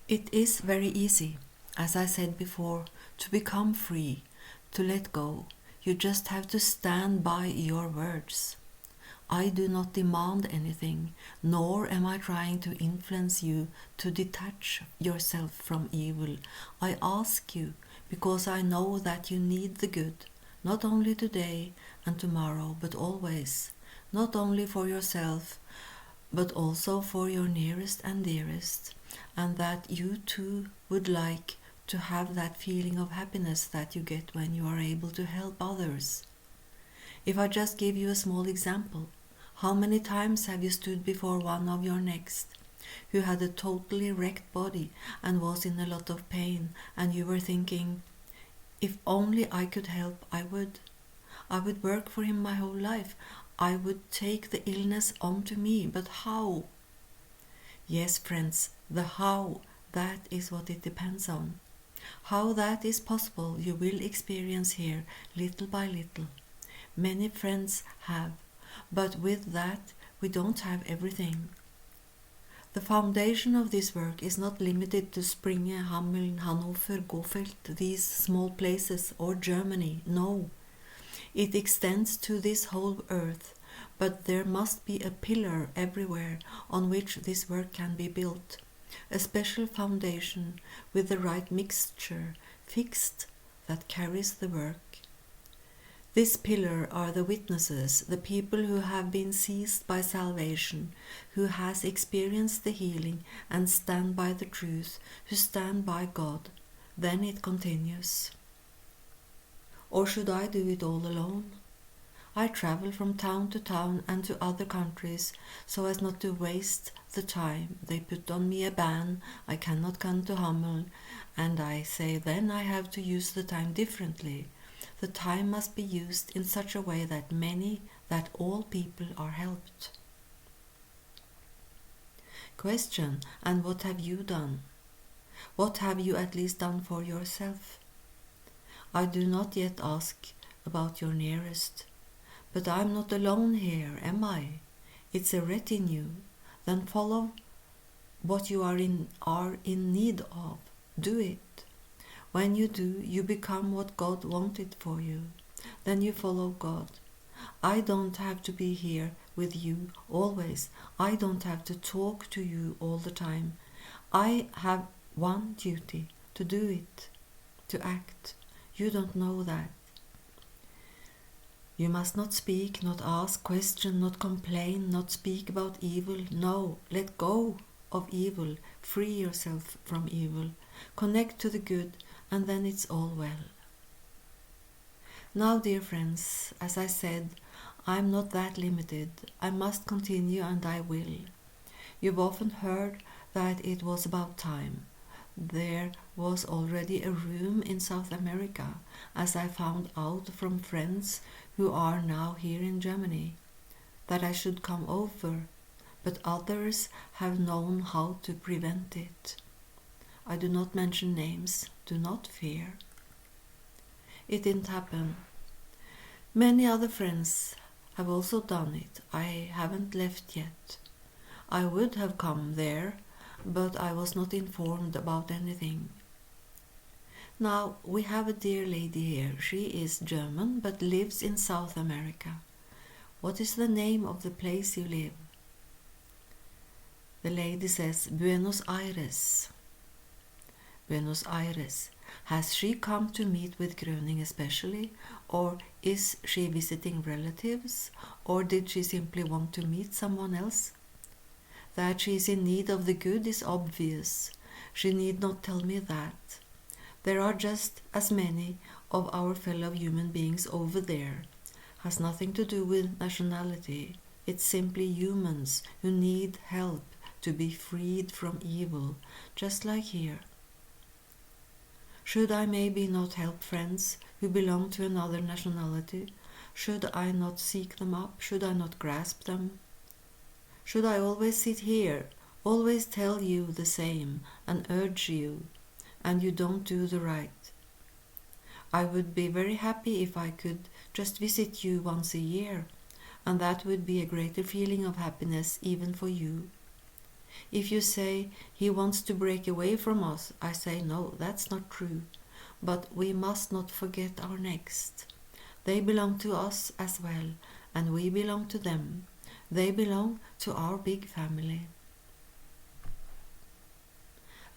It is very easy, as I said before, to become free, to let go. You just have to stand by your words. I do not demand anything, nor am I trying to influence you to detach yourself from evil. I ask you because I know that you need the good, not only today and tomorrow, but always, not only for yourself, but also for your nearest and dearest, and that you too would like to have that feeling of happiness that you get when you are able to help others. If I just give you a small example, how many times have you stood before one of your next who had a totally wrecked body and was in a lot of pain, and you were thinking, if only I could help, I would. I would work for him my whole life. I would take the illness onto me, but how? Yes, friends, the how, that is what it depends on. How that is possible you will experience here little by little. Many friends have, but with that we don't have everything. The foundation of this work is not limited to Springe, Hameln, Hannover, Gofeld, these small places, or Germany, no. It extends to this whole earth, but there must be a pillar everywhere on which this work can be built, a special foundation with the right mixture, fixed, that carries the work. This pillar are the witnesses, the people who have been seized by salvation, who has experienced the healing and stand by the truth, who stand by God. Then it continues. Or should I do it all alone? I travel from town to town and to other countries so as not to waste the time. They put on me a ban, I cannot come to Hameln, and I say then I have to use the time differently. The time must be used in such a way that all people are helped. Question, and what have you done? What have you at least done for yourself? I do not yet ask about your nearest. But I'm not alone here, am I? It's a retinue. Then follow what you are in need of. Do it. When you do, you become what God wanted for you. Then you follow God. I don't have to be here with you always. I don't have to talk to you all the time. I have one duty, to do it, to act. You don't know that. You must not speak, not ask, question, not complain, not speak about evil. No, let go of evil. Free yourself from evil. Connect to the good, and then it's all well. Now, dear friends, as I said, I'm not that limited. I must continue, and I will. You've often heard that it was about time. There was already a room in South America, as I found out from friends who are now here in Germany, that I should come over, but others have known how to prevent it. I do not mention names, do not fear. It didn't happen. Many other friends have also done it. I haven't left yet. I would have come there, but I was not informed about anything. Now, we have a dear lady here. She is German, but lives in South America. What is the name of the place you live? The lady says, Buenos Aires. Buenos Aires. Has she come to meet with Gröning especially, or is she visiting relatives, or did she simply want to meet someone else? That she is in need of the good is obvious. She need not tell me that. There are just as many of our fellow human beings over there. Has nothing to do with nationality. It's simply humans who need help to be freed from evil, just like here. Should I maybe not help friends who belong to another nationality? Should I not seek them up? Should I not grasp them? Should I always sit here, always tell you the same and urge you, and you don't do the right? I would be very happy if I could just visit you once a year, and that would be a greater feeling of happiness even for you. If you say he wants to break away from us, I say no, that's not true. But we must not forget our next. They belong to us as well, and we belong to them. They belong to our big family.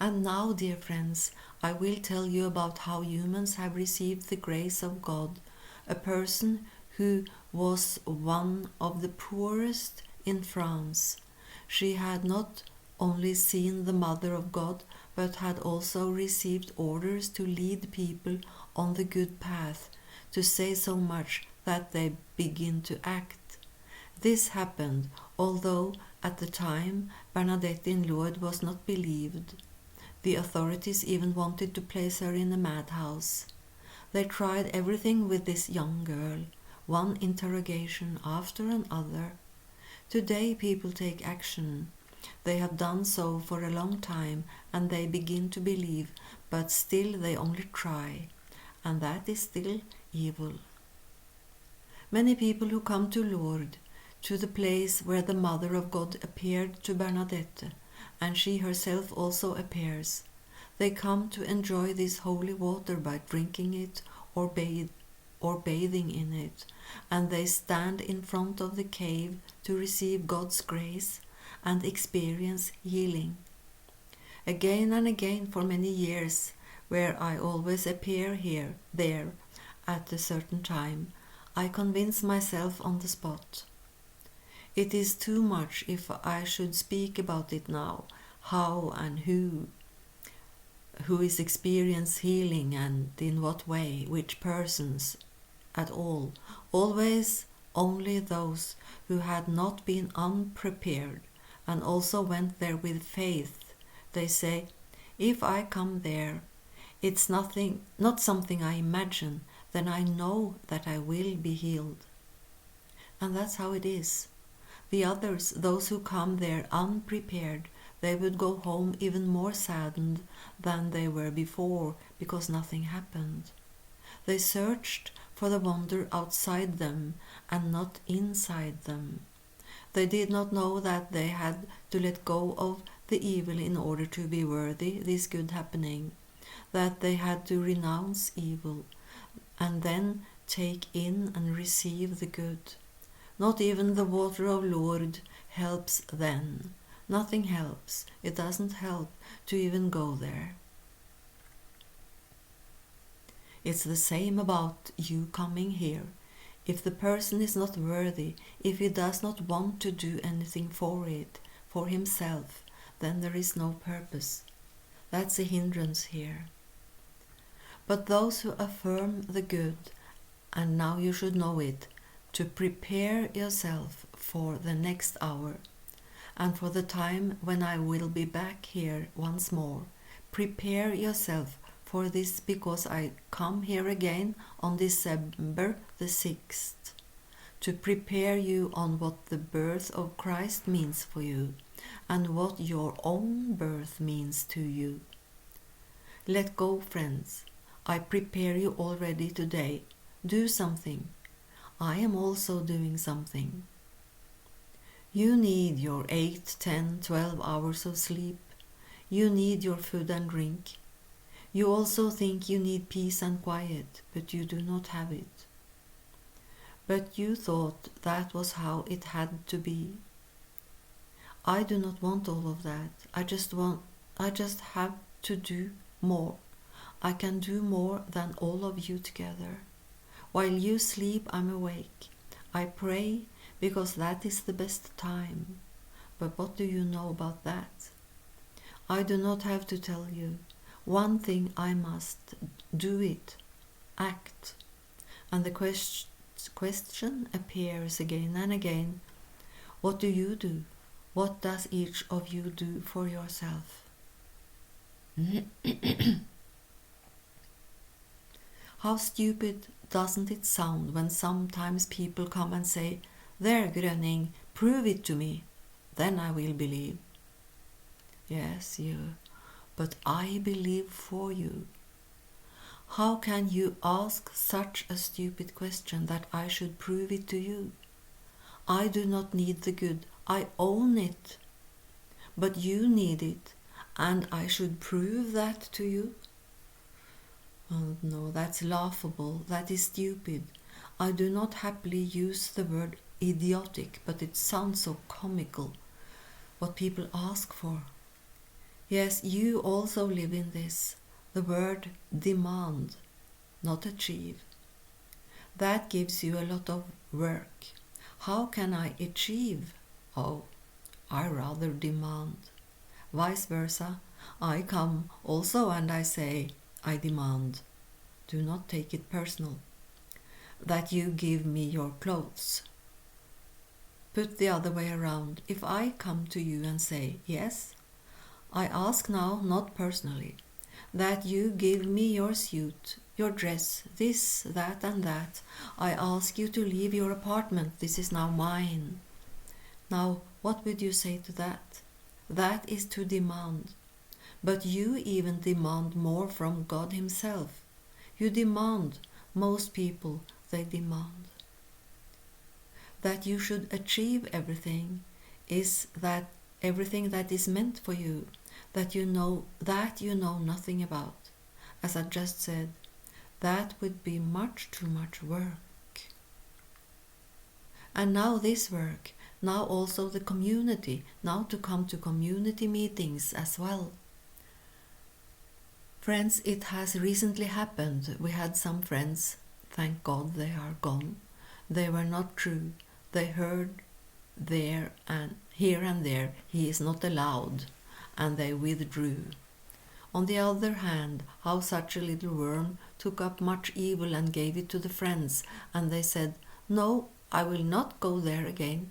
And now, dear friends, I will tell you about how humans have received the grace of God. A person who was one of the poorest in France. She had not only seen the Mother of God, but had also received orders to lead people on the good path, to say so much that they begin to act. This happened, although at the time Bernadette in Lourdes was not believed. The authorities even wanted to place her in a madhouse. They tried everything with this young girl, one interrogation after another. Today people take action. They have done so for a long time, and they begin to believe, but still they only try, and that is still evil. Many people who come to Lourdes, to the place where the Mother of God appeared to Bernadette, and she herself also appears. They come to enjoy this holy water by drinking it or bathing in it, and they stand in front of the cave to receive God's grace and experience healing. Again and again for many years, where I always appear there, at a certain time, I convince myself on the spot. It is too much if I should speak about it now, how and who is experienced healing and in what way, which persons at all. Always only those who had not been unprepared and also went there with faith. They say, if I come there, it's not something I imagine, then I know that I will be healed. And that's how it is. The others, those who come there unprepared, they would go home even more saddened than they were before, because nothing happened. They searched for the wonder outside them and not inside them. They did not know that they had to let go of the evil in order to be worthy this good happening, that they had to renounce evil and then take in and receive the good. Not even the water of Lourdes helps then. Nothing helps. It doesn't help to even go there. It's the same about you coming here. If the person is not worthy, if he does not want to do anything for it, for himself, then there is no purpose. That's a hindrance here. But those who affirm the good, and now you should know it, to prepare yourself for the next hour, and for the time when I will be back here once more. Prepare yourself for this, because I come here again on December the 6th, to prepare you on what the birth of Christ means for you, and what your own birth means to you. Let go, friends. I prepare you already today. Do something. I am also doing something. You need your 8, 10, 12 hours of sleep. You need your food and drink. You also think you need peace and quiet, but you do not have it. But you thought that was how it had to be. I do not want all of that. I just have to do more. I can do more than all of you together. While you sleep, I'm awake. I pray, because that is the best time. But what do you know about that? I do not have to tell you. One thing I must do it, act. And the question appears again and again. What do you do? What does each of you do for yourself? How stupid doesn't it sound when sometimes people come and say, "There, Gröning, prove it to me, then I will believe." Yes, but I believe for you. How can you ask such a stupid question that I should prove it to you? I do not need the good, I own it. but you need it, and I should prove that to you? Oh no, that's laughable, that is stupid. I do not happily use the word idiotic, but it sounds so comical, what people ask for. Yes, you also live in this, the word demand, not achieve. That gives you a lot of work. How can I achieve? Oh, I rather demand. Vice versa, I come also and I say, I demand. Do not take it personal. That you give me your clothes. Put the other way around. If I come to you and say, yes, I ask now, not personally, that you give me your suit, your dress, this, that, and that. I ask you to leave your apartment. This is now mine. Now, what would you say to that? That is to demand. But you even demand more from God Himself. You demand. Most people, they demand. That you should achieve everything is that everything that is meant for you, that you know nothing about. As I just said, that would be much too much work. And now this work, now also the community, now to come to community meetings as well. Friends, it has recently happened. We had some friends, thank God they are gone. They were not true. They heard there and here and there, he is not allowed, and they withdrew. On the other hand, how such a little worm took up much evil and gave it to the friends, and they said, no, I will not go there again.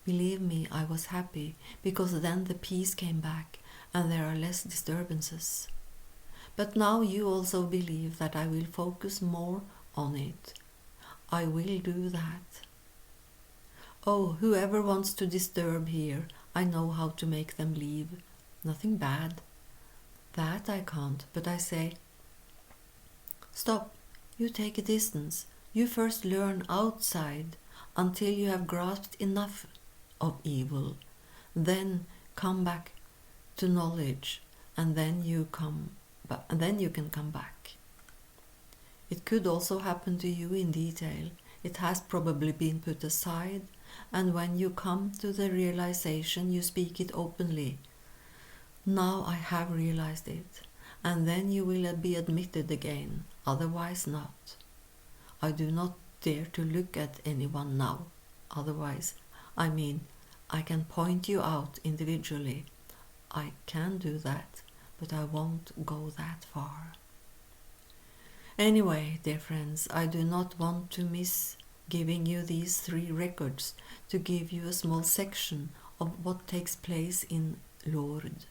Believe me, I was happy, because then the peace came back, and there are less disturbances. But now you also believe that I will focus more on it. I will do that. Oh, whoever wants to disturb here, I know how to make them leave. Nothing bad. That I can't, but I say, stop, you take a distance. You first learn outside until you have grasped enough of evil. Then come back to knowledge, and then you can come back. It could also happen to you in detail. It has probably been put aside, and when you come to the realization, you speak it openly. Now I have realized it, and then you will be admitted again, otherwise not. I do not dare to look at anyone now, otherwise, I can point you out individually. I can do that, but I won't go that far. Anyway, dear friends, I do not want to miss giving you these 3 records to give you a small section of what takes place in Lourdes.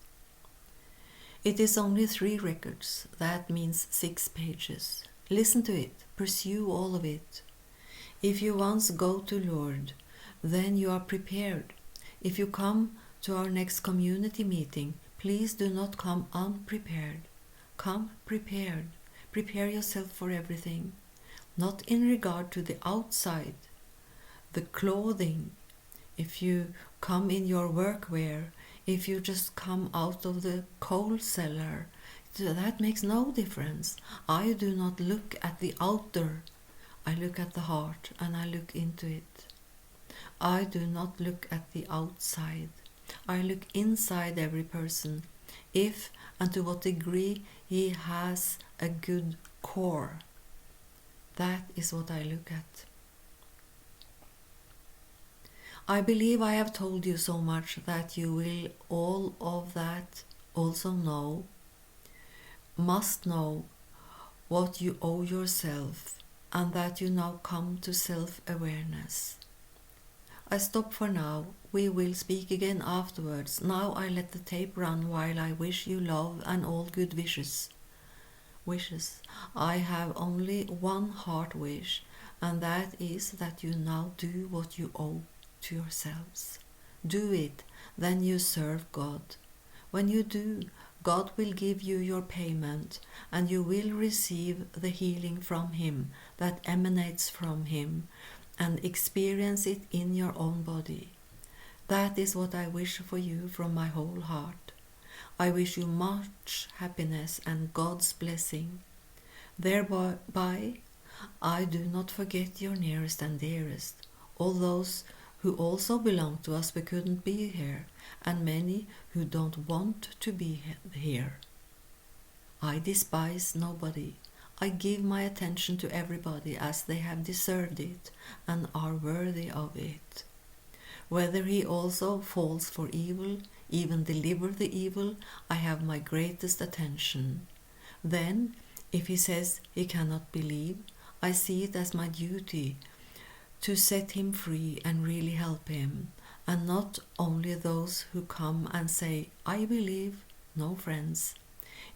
It is only 3 records, that means 6 pages. Listen to it, pursue all of it. If you once go to Lourdes, then you are prepared. If you come to our next community meeting, please do not come unprepared. Come prepared. Prepare yourself for everything, not in regard to the outside, the clothing. If you come in your workwear, if you just come out of the coal cellar, that makes no difference. I do not look at the outer, I look at the heart and I look into it. I do not look at the outside. I look inside every person, if and to what degree he has a good core. That is what I look at. I believe I have told you so much that you will all of that also know, must know what you owe yourself, and that you now come to self-awareness. I stop for now. We will speak again afterwards. Now I let the tape run while I wish you love and all good wishes. I have only one heart wish, and that is that you now do what you owe to yourselves. Do it, then you serve God. When you do, God will give you your payment, and you will receive the healing from Him that emanates from Him, and experience it in your own body. That is what I wish for you from my whole heart. I wish you much happiness and God's blessing. Thereby, I do not forget your nearest and dearest, all those who also belong to us but couldn't be here, and many who don't want to be here. I despise nobody. I give my attention to everybody as they have deserved it and are worthy of it. Whether he also falls for evil, even deliver the evil, I have my greatest attention. Then, if he says he cannot believe, I see it as my duty to set him free and really help him, and not only those who come and say, I believe. No, friends.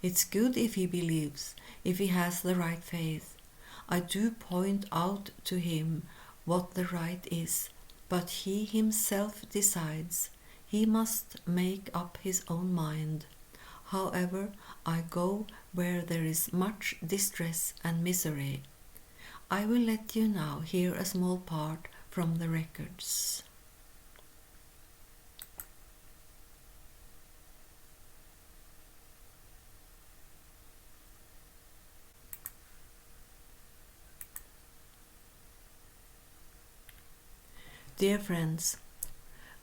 It's good if he believes, if he has the right faith. I do point out to him what the right is, but he himself decides. He must make up his own mind. However, I go where there is much distress and misery. I will let you now hear a small part from the records. Dear friends,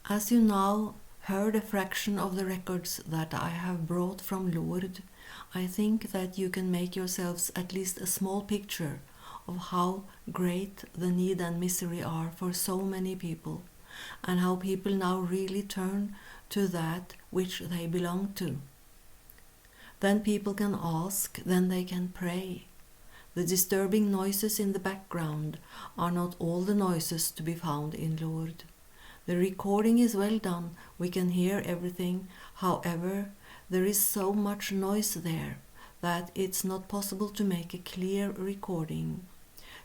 as you now heard a fraction of the records that I have brought from Lourdes, I think that you can make yourselves at least a small picture of how great the need and misery are for so many people, and how people now really turn to that which they belong to. Then people can ask, then they can pray. The disturbing noises in the background are not all the noises to be found in Lourdes. The recording is well done, we can hear everything. However, there is so much noise there that it's not possible to make a clear recording.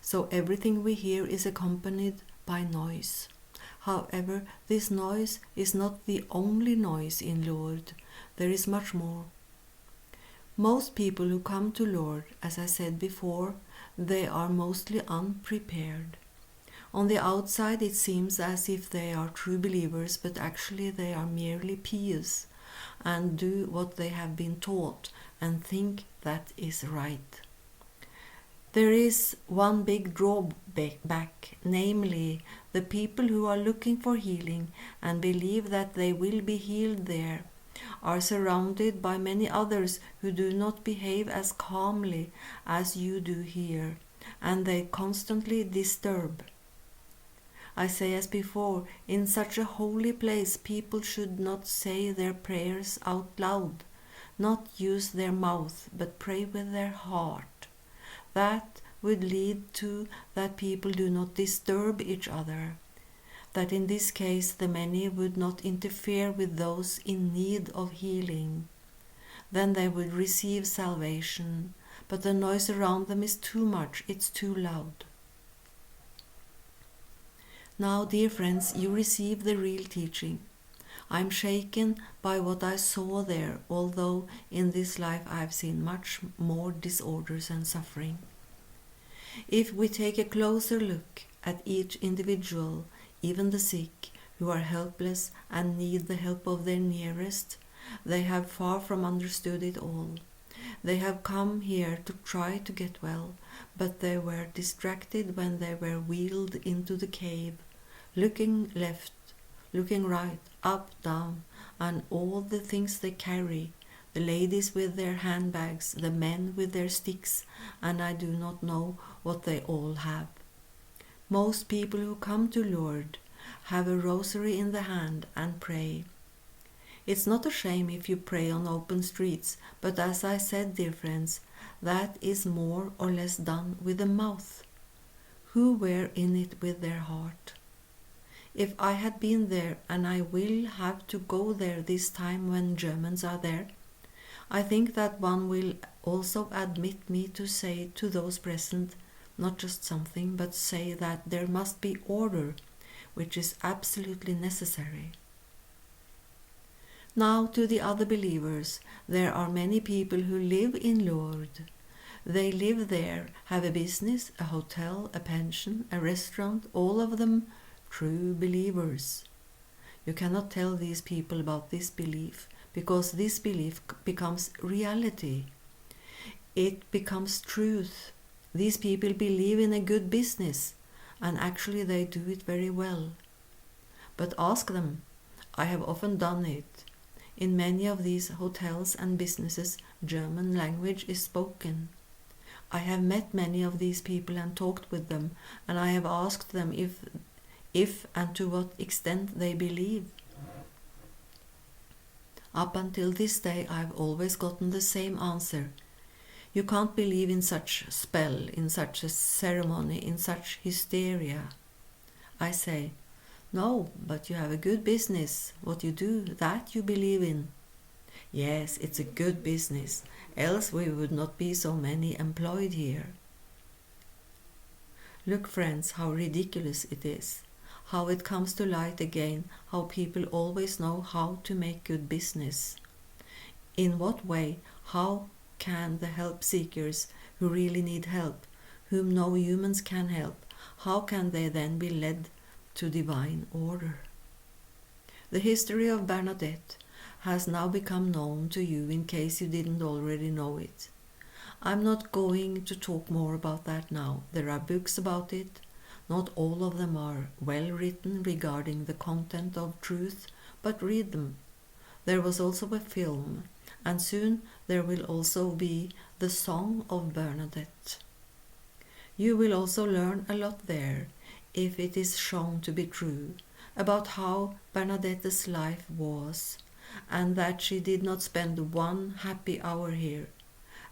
So everything we hear is accompanied by noise. However, this noise is not the only noise in Lourdes. There is much more. Most people who come to Lourdes, as I said before, they are mostly unprepared. On the outside it seems as if they are true believers, but actually they are merely pious and do what they have been taught and think that is right. There is one big drawback, namely the people who are looking for healing and believe that they will be healed there are surrounded by many others who do not behave as calmly as you do here, and they constantly disturb. I say as before, in such a holy place people should not say their prayers out loud, not use their mouth, but pray with their heart. That would lead to that people do not disturb each other, that in this case the many would not interfere with those in need of healing. Then they would receive salvation, but the noise around them is too much, it's too loud. Now, dear friends, you receive the real teaching. I am shaken by what I saw there, although in this life I have seen much more disorders and suffering. If we take a closer look at each individual, even the sick, who are helpless and need the help of their nearest, they have far from understood it all. They have come here to try to get well, but they were distracted when they were wheeled into the cave, looking left, looking right, up, down, and all the things they carry, the ladies with their handbags, the men with their sticks, and I do not know what they all have. Most people who come to Lourdes have a rosary in the hand and pray. It's not a shame if you pray on open streets, but as I said, dear friends, that is more or less done with the mouth. Who were in it with their heart? If I had been there, and I will have to go there this time when Germans are there, I think that one will also admit me to say to those present, not just something, but say that there must be order, which is absolutely necessary. Now to the other believers, there are many people who live in Lourdes. They live there, have a business, a hotel, a pension, a restaurant, all of them true believers. You cannot tell these people about this belief, because this belief becomes reality. It becomes truth. These people believe in a good business, and actually they do it very well. But ask them. I have often done it. In many of these hotels and businesses, German language is spoken. I have met many of these people and talked with them, and I have asked them if and to what extent they believe. Up until this day, I've always gotten the same answer. You can't believe in such spell, in such a ceremony, in such hysteria. I say, no, but you have a good business. What you do, that you believe in. Yes, it's a good business, else we would not be so many employed here. Look, friends, how ridiculous it is. How it comes to light again, how people always know how to make good business. In what way, how can the help seekers who really need help, whom no humans can help, how can they then be led to divine order? The history of Bernadette has now become known to you in case you didn't already know it. I'm not going to talk more about that now. There are books about it. Not all of them are well written regarding the content of truth, but read them. There was also a film, and soon there will also be the Song of Bernadette. You will also learn a lot there, if it is shown to be true, about how Bernadette's life was, and that she did not spend one happy hour here,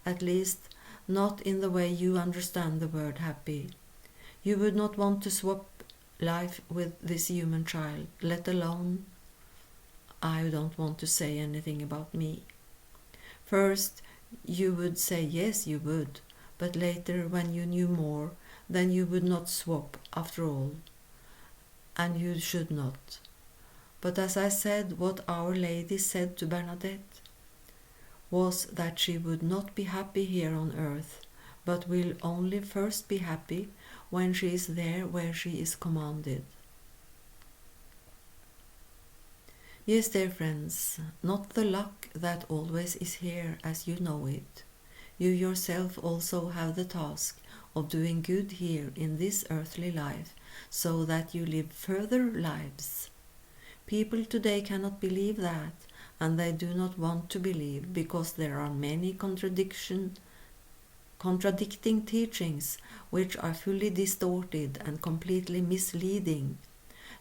at least not in the way you understand the word happy. You would not want to swap life with this human child, let alone... I don't want to say anything about me. First, you would say yes, you would, but later, when you knew more, then you would not swap after all, and you should not. But as I said, what Our Lady said to Bernadette was that she would not be happy here on earth, but will only first be happy when she is there where she is commanded. Yes, dear friends, not the luck that always is here as you know it. You yourself also have the task of doing good here in this earthly life, so that you live further lives. People today cannot believe that, and they do not want to believe, because there are many contradicting teachings which are fully distorted and completely misleading.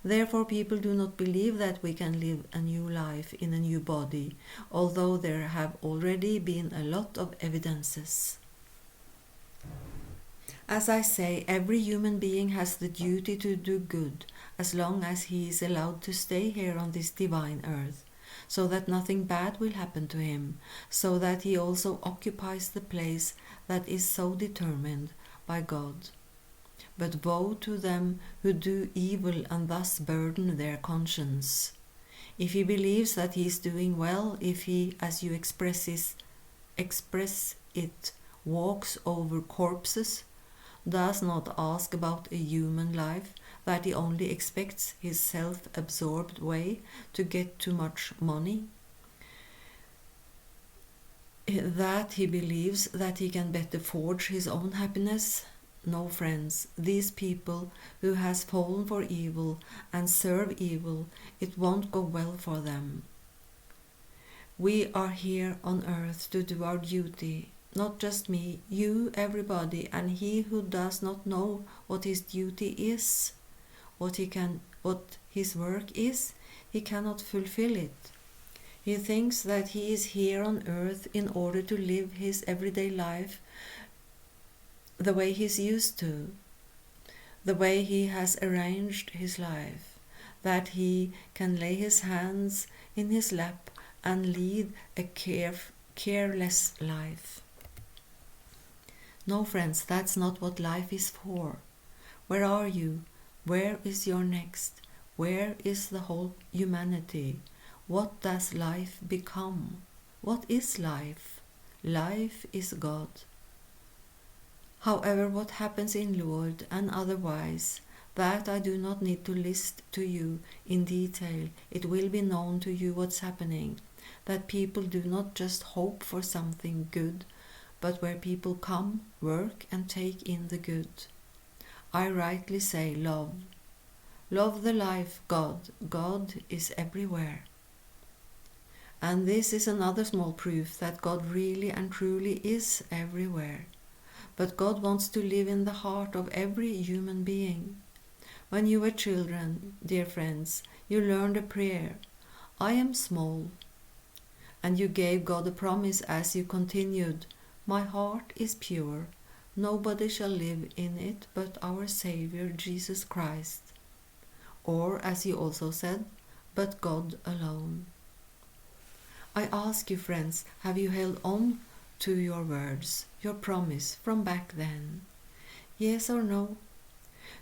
Therefore, people do not believe that we can live a new life in a new body, although there have already been a lot of evidences. As I say, every human being has the duty to do good, as long as he is allowed to stay here on this divine earth, so that nothing bad will happen to him, so that he also occupies the place that is so determined by God. But woe to them who do evil and thus burden their conscience. If he believes that he is doing well, if he, as you express it, walks over corpses, does not ask about a human life, that he only expects his self-absorbed way to get too much money, that he believes that he can better forge his own happiness. No, friends, these people who has fallen for evil and serve evil, it won't go well for them. We are here on earth to do our duty, not just me, you, everybody, and he who does not know what his duty is, what his work is, he cannot fulfill it. He thinks that he is here on earth in order to live his everyday life the way he's used to, the way he has arranged his life, that he can lay his hands in his lap and lead a careless life. No, friends, that's not what life is for. Where are you? Where is your next? Where is the whole humanity? What does life become? What is life? Life is God. However, what happens in Lord and otherwise, That I do not need to list to you in detail. It will be known to you what's happening. That people do not just hope for something good, but where people come, work, and take in the good. I rightly say love. Love the life God. God is everywhere. And this is another small proof that God really and truly is everywhere. But God wants to live in the heart of every human being. When you were children, dear friends, you learned a prayer, I am small. And you gave God a promise as you continued, my heart is pure. Nobody shall live in it but our Savior Jesus Christ. Or, as you also said, but God alone. I ask you, friends, have you held on to your words, your promise from back then? Yes or no?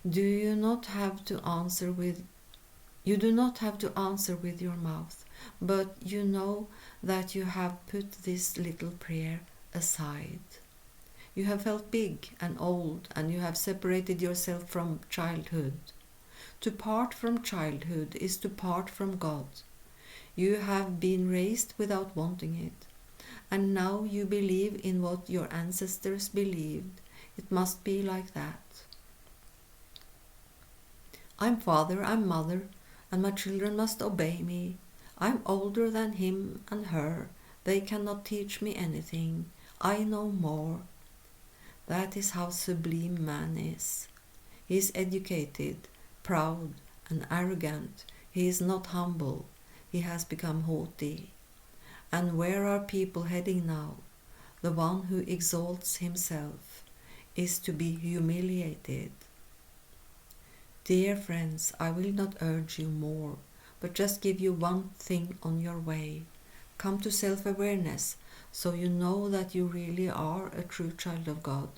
Do you not have to answer with You do not have to answer with your mouth, but you know that you have put this little prayer aside. You have felt big and old, and you have separated yourself from childhood. To part from childhood is to part from God. You have been raised without wanting it, and now you believe in what your ancestors believed. It must be like that. I'm father, I'm mother, and my children must obey me. I'm older than him and her. They cannot teach me anything. I know more. That is how sublime man is. He is educated, proud, and arrogant. He is not humble. He has become haughty. And where are people heading now? The one who exalts himself is to be humiliated. Dear friends, I will not urge you more, but just give you one thing on your way. Come to self-awareness, so you know that you really are a true child of God,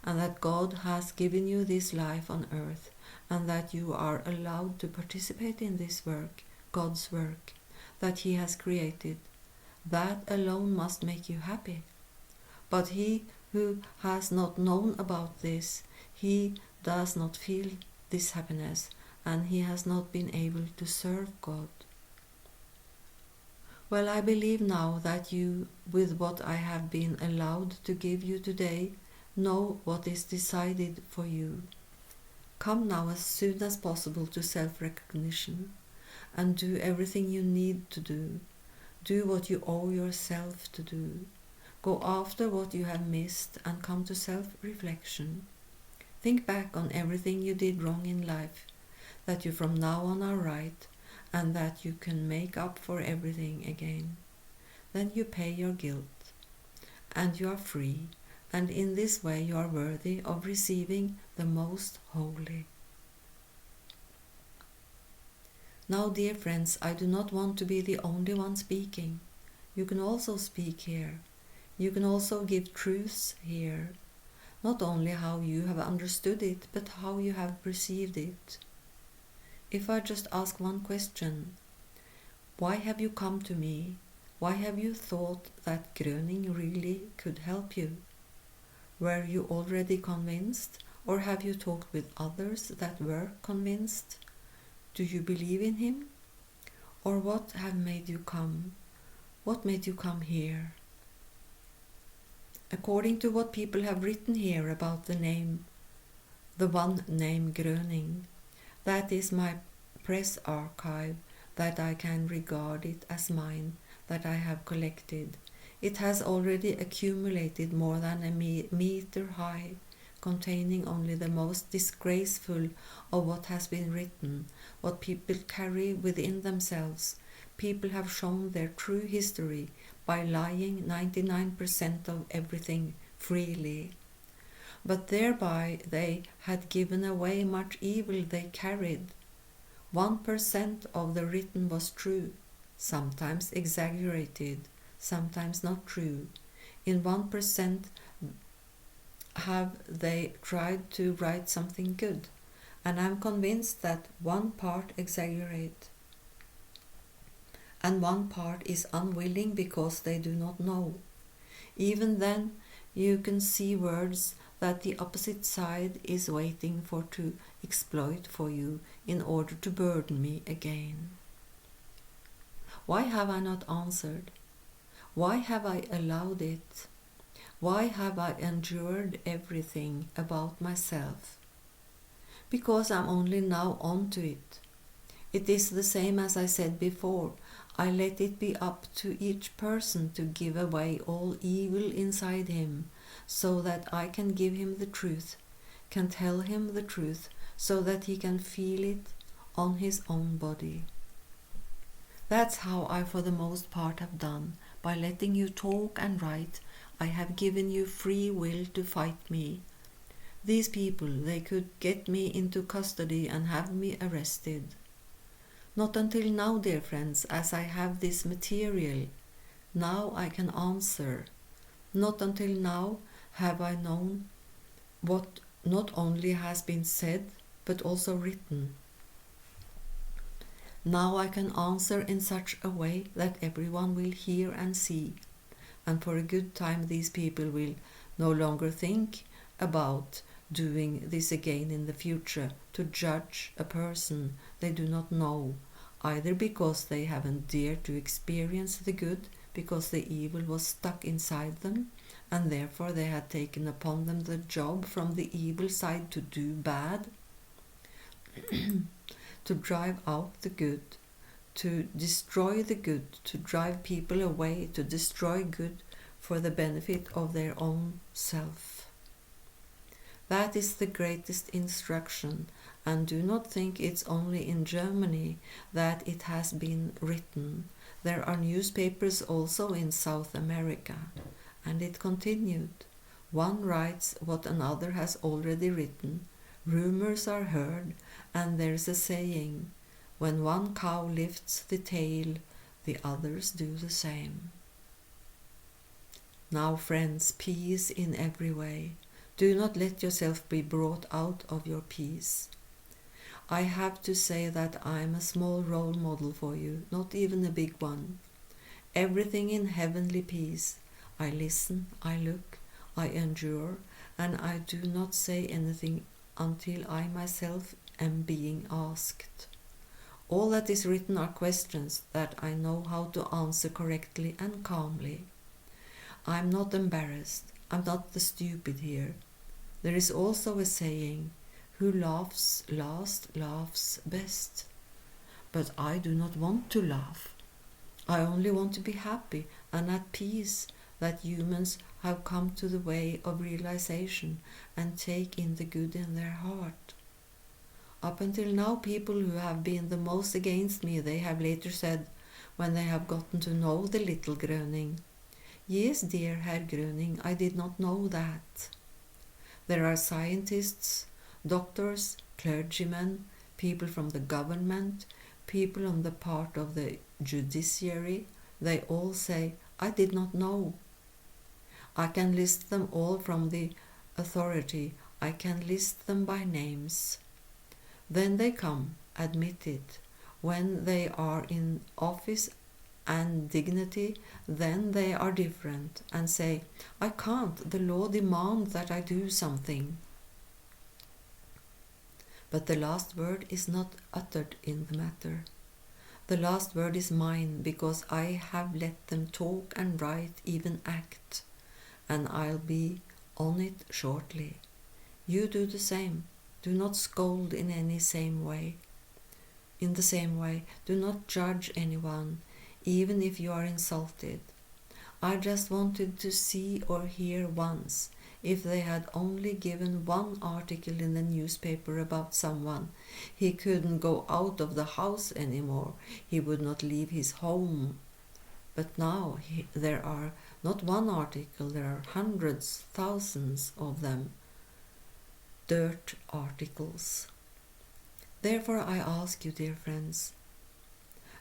and that God has given you this life on earth, and that you are allowed to participate in this work, God's work, that He has created. That alone must make you happy. But he who has not known about this, he does not feel this happiness, and he has not been able to serve God. Well, I believe now that you, with what I have been allowed to give you today, know what is decided for you. Come now as soon as possible to self-recognition, and do everything you need to do. Do what you owe yourself to do. Go after what you have missed and come to self-reflection. Think back on everything you did wrong in life, that you from now on are right, and that you can make up for everything again. Then you pay your guilt, and you are free, and in this way you are worthy of receiving the most holy. Now, dear friends, I do not want to be the only one speaking. You can also speak here. You can also give truths here. Not only how you have understood it, but how you have perceived it. If I just ask one question, why have you come to me? Why have you thought that Gröning really could help you? Were you already convinced, or have you talked with others that were convinced? Do you believe in him? Or what have made you come? What made you come here? According to what people have written here about the one named Gröning, that is my press archive, that I can regard it as mine, that I have collected. It has already accumulated more than a meter high, containing only the most disgraceful of what has been written, what people carry within themselves. People have shown their true history by lying 99% of everything freely. But thereby they had given away much evil they carried. 1% of the written was true, sometimes exaggerated, sometimes not true. In 1% have they tried to write something good, and I'm convinced that one part exaggerate, and one part is unwilling because they do not know. Even then, you can see words that the opposite side is waiting for to exploit for you in order to burden me again. Why have I not answered? Why have I allowed it? Why have I endured everything about myself? Because I'm only now onto it. It is the same as I said before. I let it be up to each person to give away all evil inside him, so that I can give him the truth, can tell him the truth, so that he can feel it on his own body. That's how I for the most part have done. By letting you talk and write, I have given you free will to fight me. These people, they could get me into custody and have me arrested. Not until now, dear friends, as I have this material. Now I can answer. Not until now have I known what not only has been said, but also written. Now I can answer in such a way that everyone will hear and see, and for a good time these people will no longer think about doing this again in the future, to judge a person they do not know, either because they haven't dared to experience the good, because the evil was stuck inside them, and therefore they had taken upon them the job from the evil side to do bad, to drive out the good, to destroy the good, to drive people away, to destroy good for the benefit of their own self. That is the greatest instruction, and do not think it's only in Germany that it has been written. There are newspapers also in South America, and it continued. One writes what another has already written. Rumors are heard, and there's a saying, when one cow lifts the tail, the others do the same. Now, friends, peace in every way. Do not let yourself be brought out of your peace. I have to say that I'm a small role model for you, not even a big one. Everything in heavenly peace. I listen, I look, I endure, and I do not say anything until I myself am being asked. All that is written are questions that I know how to answer correctly and calmly. I'm not embarrassed. I'm not the stupid here. There is also a saying, who laughs last laughs best. But I do not want to laugh. I only want to be happy and at peace that humans have come to the way of realization and take in the good in their heart. Up until now, people who have been the most against me, they have later said, when they have gotten to know the little Gröning, yes, dear Herr Gröning, I did not know that. There are scientists, doctors, clergymen, people from the government, people on the part of the judiciary. They all say, I did not know. I can list them all from the authority. I can list them by names. Then they come, admit it. When they are in office and dignity, then they are different and say, I can't, the law demands that I do something. But the last word is not uttered in the matter. The last word is mine, because I have let them talk and write, even act, and I'll be on it shortly. You do the same. Do not scold in any same way. In the same way, do not judge anyone, even if you are insulted. I just wanted to see or hear once, if they had only given one article in the newspaper about someone. He couldn't go out of the house anymore. He would not leave his home. But now there are not one article, there are hundreds, thousands of them. Dirt articles. Therefore I ask you, dear friends,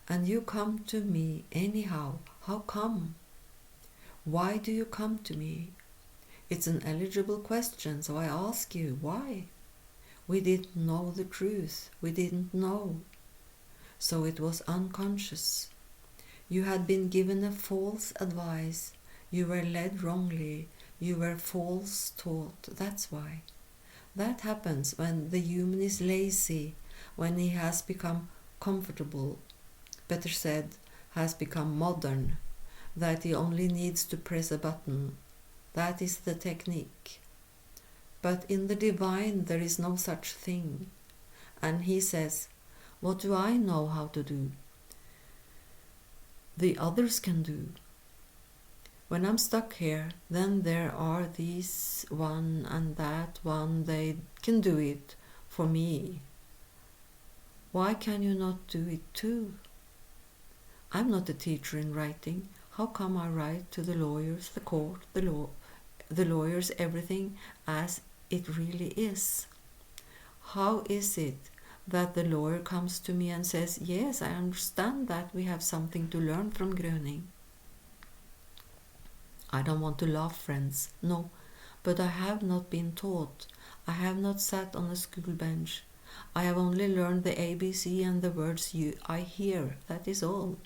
and you come to me anyhow, how come? Why do you come to me? It's an eligible question, so I ask you, why? We didn't know the truth, we didn't know. So it was unconscious. You had been given a false advice, you were led wrongly, You were false taught, that's why. That happens when the human is lazy, when he has become comfortable, better said, has become modern, that he only needs to press a button. That is the technique. But in the divine there is no such thing. And he says, what do I know how to do? The others can do. When I'm stuck here, then there are these one and that one, they can do it for me. Why can you not do it too? I'm not a teacher in writing. How come I write to the lawyers, the court, the lawyers, everything as it really is? How is it that the lawyer comes to me and says, yes, I understand that we have something to learn from Gröning? I don't want to laugh, friends, no, but I have not been taught. I have not sat on a school bench. I have only learned the ABC and the words I hear, that is all.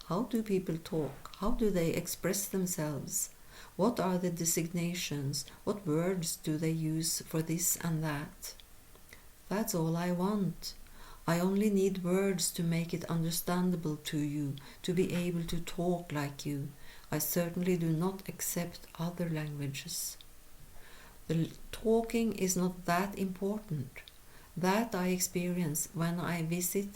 How do people talk? How do they express themselves? What are the designations? What words do they use for this and that? That's all I want. I only need words to make it understandable to you, to be able to talk like you. I certainly do not accept other languages. The talking is not that important. That I experience when I visit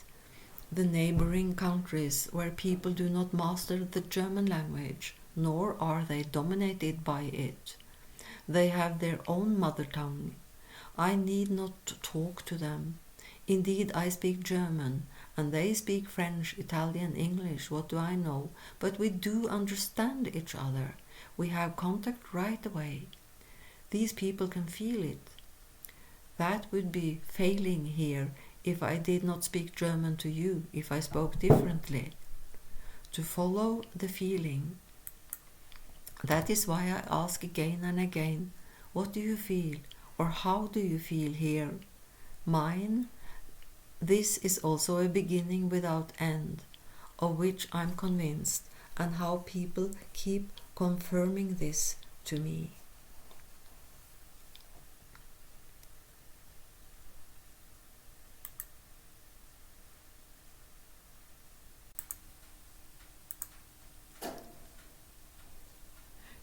the neighboring countries where people do not master the German language, nor are they dominated by it. They have their own mother tongue. I need not talk to them. Indeed, I speak German, and they speak French, Italian, English, what do I know? But we do understand each other. We have contact right away. These people can feel it. That would be failing here if I did not speak German to you, if I spoke differently. To follow the feeling. That is why I ask again and again, what do you feel? Or how do you feel here? Mine? This is also a beginning without end, of which I'm convinced, and how people keep confirming this to me.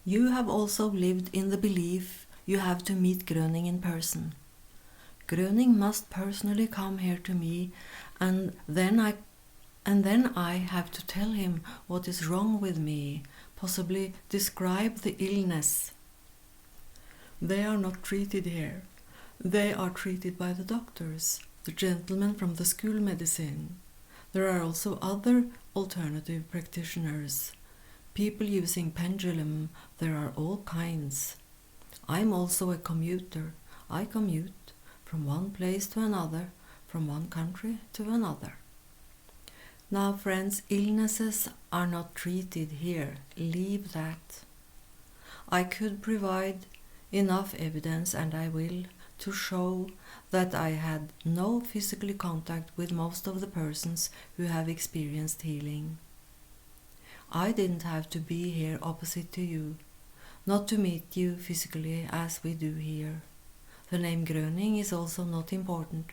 You have also lived in the belief you have to meet Gröning in person. Gröning must personally come here to me, and then I have to tell him what is wrong with me, possibly describe the illness. They are not treated here. They are treated by the doctors, the gentlemen from the school medicine. There are also other alternative practitioners, people using pendulum. There are all kinds. I'm also a commuter. I commute from one place to another, from one country to another. Now, friends, illnesses are not treated here. Leave that. I could provide enough evidence, and I will, to show that I had no physical contact with most of the persons who have experienced healing. I didn't have to be here opposite to you, not to meet you physically as we do here. The name Gröning is also not important.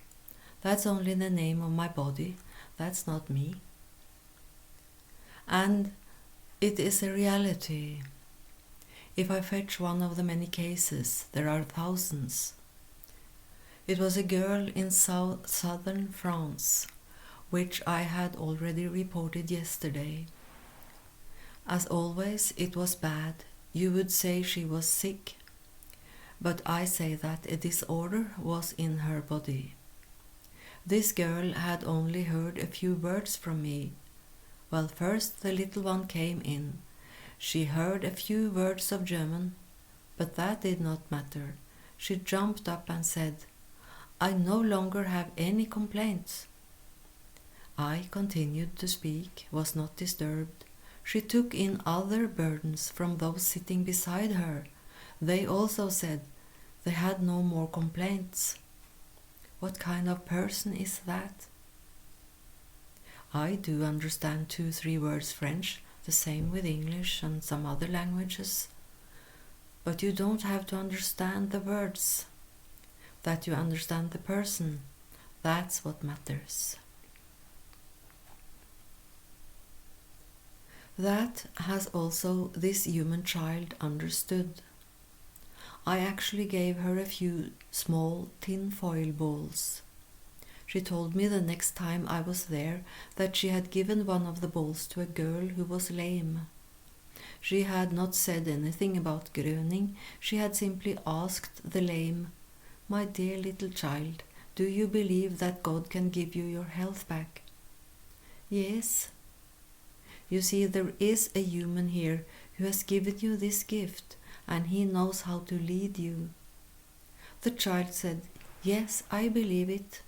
That's only the name of my body. That's not me. And it is a reality. If I fetch one of the many cases, there are thousands. It was a girl in southern France, which I had already reported yesterday. As always, it was bad. You would say she was sick, but I say that a disorder was in her body. This girl had only heard a few words from me. Well, first the little one came in. She heard a few words of German, but that did not matter. She jumped up and said, I no longer have any complaints. I continued to speak, was not disturbed. She took in other burdens from those sitting beside her. They also said they had no more complaints. What kind of person is that? I do understand 2-3 words French, the same with English and some other languages. But you don't have to understand the words. That you understand the person, that's what matters. That has also this human child understood. I actually gave her a few small tin foil balls. She told me the next time I was there that she had given one of the balls to a girl who was lame. She had not said anything about Gröning, she had simply asked the lame, "My dear little child, do you believe that God can give you your health back?" "Yes." You see, there is a human here who has given you this gift, and he knows how to lead you. The child said, "Yes, I believe it."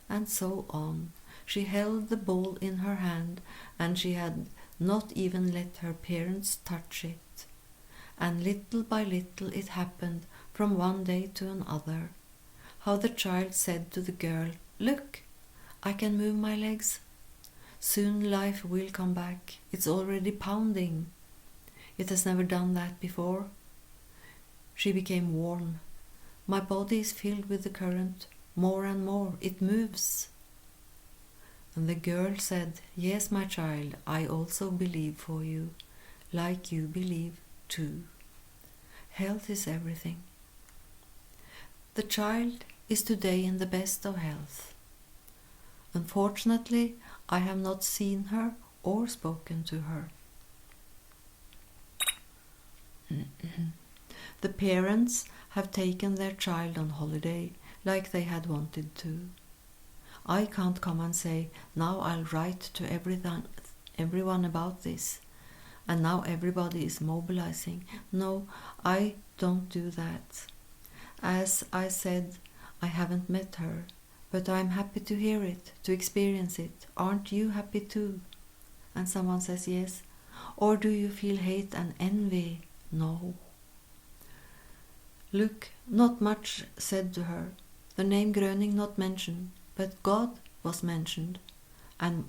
And so on. She held the ball in her hand, and she had not even let her parents touch it. And little by little it happened from one day to another. How the child said to the girl, "Look, I can move my legs. Soon life will come back. It's already pounding. It has never done that before." She became warm. "My body is filled with the current. More and more. It moves." And the girl said, "Yes, my child, I also believe for you, like you believe too. Health is everything." The child is today in the best of health. Unfortunately, I have not seen her or spoken to her. The parents have taken their child on holiday like they had wanted to. I can't come and say, "Now I'll write to everyone about this, and now everybody is mobilizing." No, I don't do that. As I said, I haven't met her, but I'm happy to hear it, to experience it. Aren't you happy too? And someone says yes. Or do you feel hate and envy? No. Look, not much said to her. The name Gröning not mentioned, but God was mentioned, and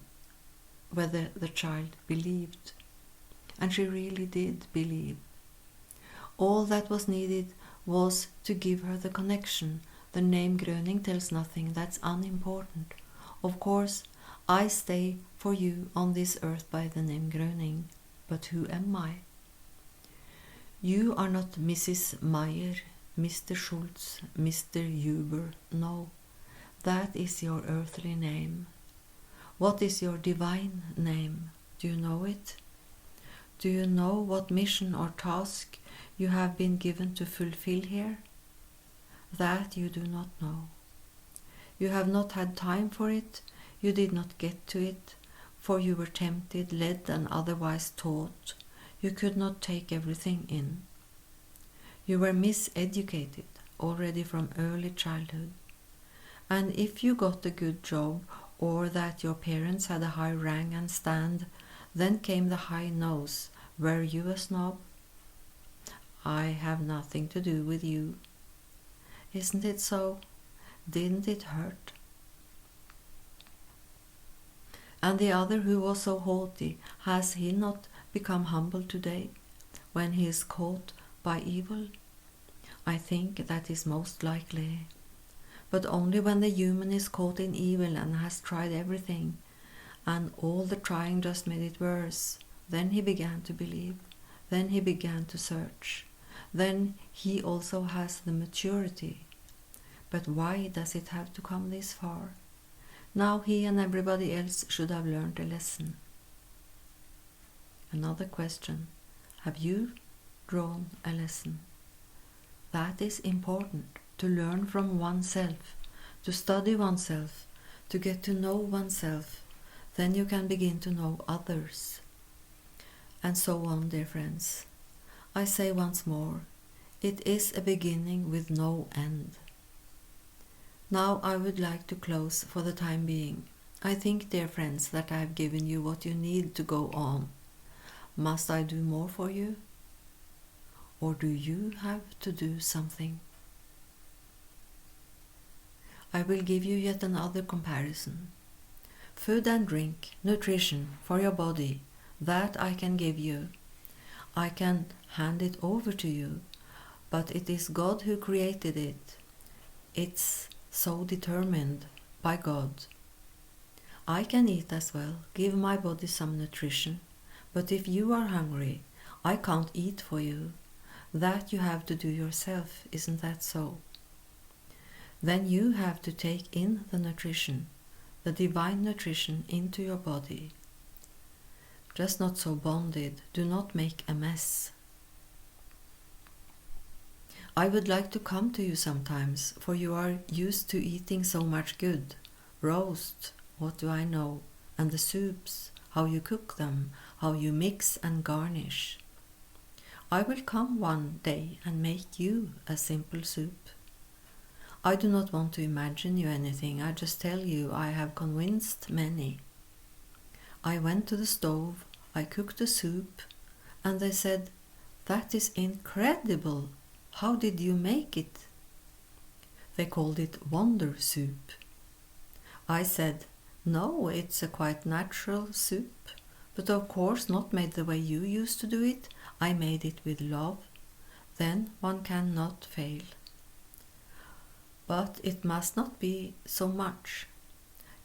whether the child believed. And she really did believe. All that was needed was to give her the connection. The name Gröning tells nothing, that's unimportant. Of course, I stay for you on this earth by the name Gröning, but who am I? You are not Mrs. Meyer, Mr. Schultz, Mr. Huber, no. That is your earthly name. What is your divine name? Do you know it? Do you know what mission or task you have been given to fulfill here? That you do not know. You have not had time for it, you did not get to it, for you were tempted, led, and otherwise taught. You could not take everything in. You were miseducated already from early childhood. And if you got a good job, or that your parents had a high rank and stand, then came the high nose. Were you a snob? I have nothing to do with you. Isn't it so? Didn't it hurt? And the other who was so haughty, has he not become humble today, when he is caught by evil? I think that is most likely. But only when the human is caught in evil and has tried everything, and all the trying just made it worse, then he began to believe, then he began to search, then he also has the maturity. But why does it have to come this far? Now he and everybody else should have learned a lesson. Another question. Have you drawn a lesson? That is important, to learn from oneself, to study oneself, to get to know oneself. Then you can begin to know others. And so on, dear friends. I say once more, it is a beginning with no end. Now I would like to close for the time being. I think, dear friends, that I have given you what you need to go on. Must I do more for you? Or do you have to do something? I will give you yet another comparison. Food and drink, nutrition for your body, that I can give you. I can hand it over to you, but it is God who created it. It's so determined by God. I can eat as well, give my body some nutrition, but if you are hungry, I can't eat for you. That you have to do yourself, isn't that so? Then you have to take in the nutrition, the divine nutrition, into your body. Just not so bonded, do not make a mess. I would like to come to you sometimes, for you are used to eating so much good. Roast, what do I know, and the soups, how you cook them, how you mix and garnish. I will come one day and make you a simple soup. I do not want to imagine you anything, I just tell you I have convinced many. I went to the stove, I cooked the soup, and they said, "That is incredible! How did you make it?" They called it wonder soup. I said, "No, it's a quite natural soup, but of course not made the way you used to do it. I made it with love. Then one cannot fail. But it must not be so much.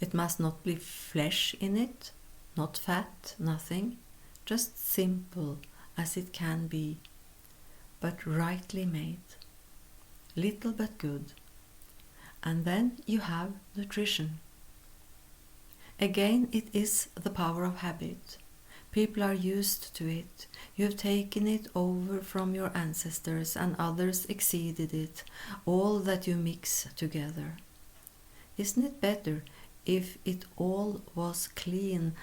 It must not be flesh in it, not fat, nothing, just simple as it can be, but rightly made, little but good. And then you have nutrition. Again, it is the power of habit. People are used to it. You have taken it over from your ancestors, and others exceeded it, all that you mix together. Isn't it better if it all was clean,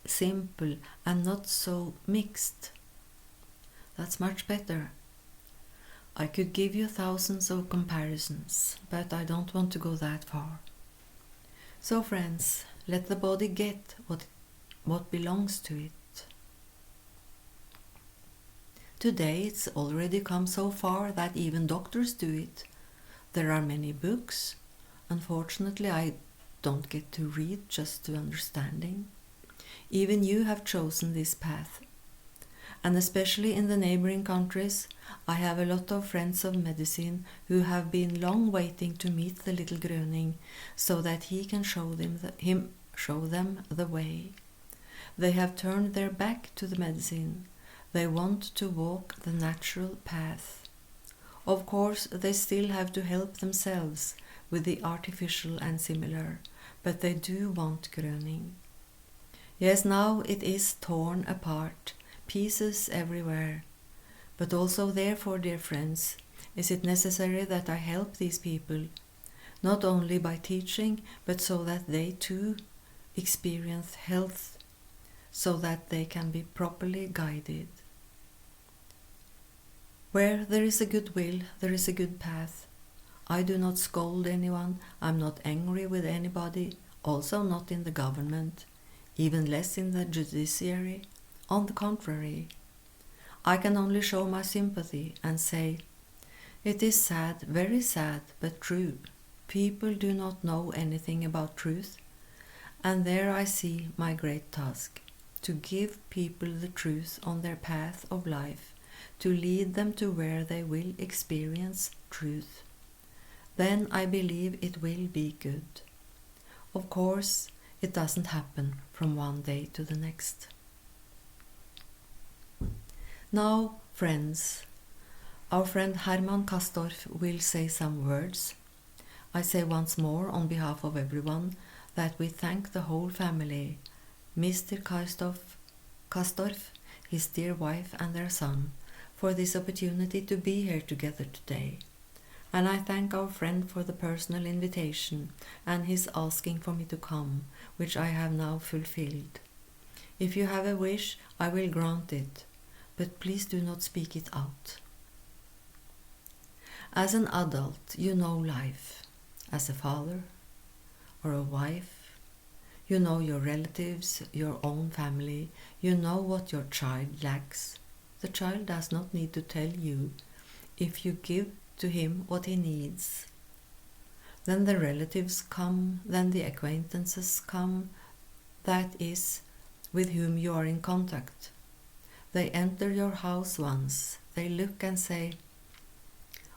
simple, and not so mixed? That's much better. I could give you thousands of comparisons, but I don't want to go that far. So friends, let the body get what belongs to it. Today it's already come so far that even doctors do it. There are many books. Unfortunately, I don't get to read, just to understanding. Even you have chosen this path. And especially in the neighboring countries, I have a lot of friends of medicine who have been long waiting to meet the little Gröning so that he can show them the way. They have turned their back to the medicine. They want to walk the natural path. Of course, they still have to help themselves with the artificial and similar, but they do want Gröning. Yes, now it is torn apart, pieces everywhere. But also therefore, dear friends, is it necessary that I help these people, not only by teaching, but so that they too experience health, so that they can be properly guided. Where there is a good will, there is a good path. I do not scold anyone, I'm not angry with anybody, also not in the government, even less in the judiciary. On the contrary, I can only show my sympathy and say, it is sad, very sad, but true. People do not know anything about truth, and there I see my great task, to give people the truth on their path of life, to lead them to where they will experience truth. Then I believe it will be good. Of course, it doesn't happen from one day to the next. Now, friends, our friend Herman Kastorf will say some words. I say once more on behalf of everyone that we thank the whole family, Mr. Kastorf, his dear wife and their son, for this opportunity to be here together today. And I thank our friend for the personal invitation and his asking for me to come, which I have now fulfilled. If you have a wish, I will grant it, but please do not speak it out. As an adult, you know life. As a father or a wife, you know your relatives, your own family, you know what your child lacks. The child does not need to tell you if you give to him what he needs. Then the relatives come, then the acquaintances come, that is, with whom you are in contact. They enter your house once. They look and say,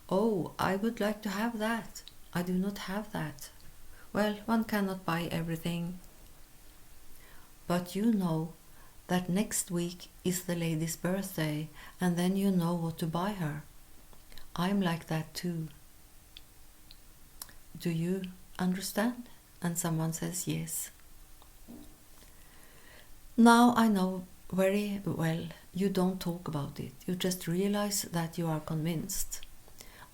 "Oh, I would like to have that. I do not have that." Well, one cannot buy everything. But you know that next week is the lady's birthday, and then you know what to buy her. I'm like that too. Do you understand? And someone says yes. Now I know very well you don't talk about it. You just realize that you are convinced.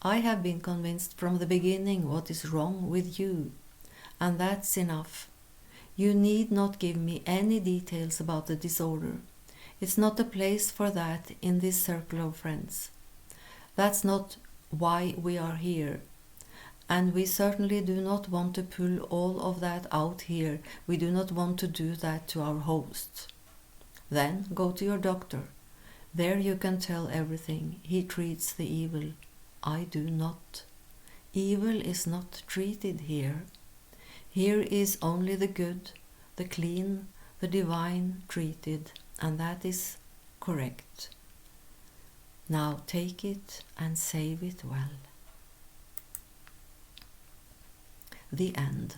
I have been convinced from the beginning what is wrong with you, and that's enough. You need not give me any details about the disorder. It's not a place for that in this circle of friends. That's not why we are here. And we certainly do not want to pull all of that out here. We do not want to do that to our host. Then go to your doctor. There you can tell everything. He treats the evil. I do not. Evil is not treated here. Here is only the good, the clean, the divine treated, and that is correct. Now take it and save it well. The end.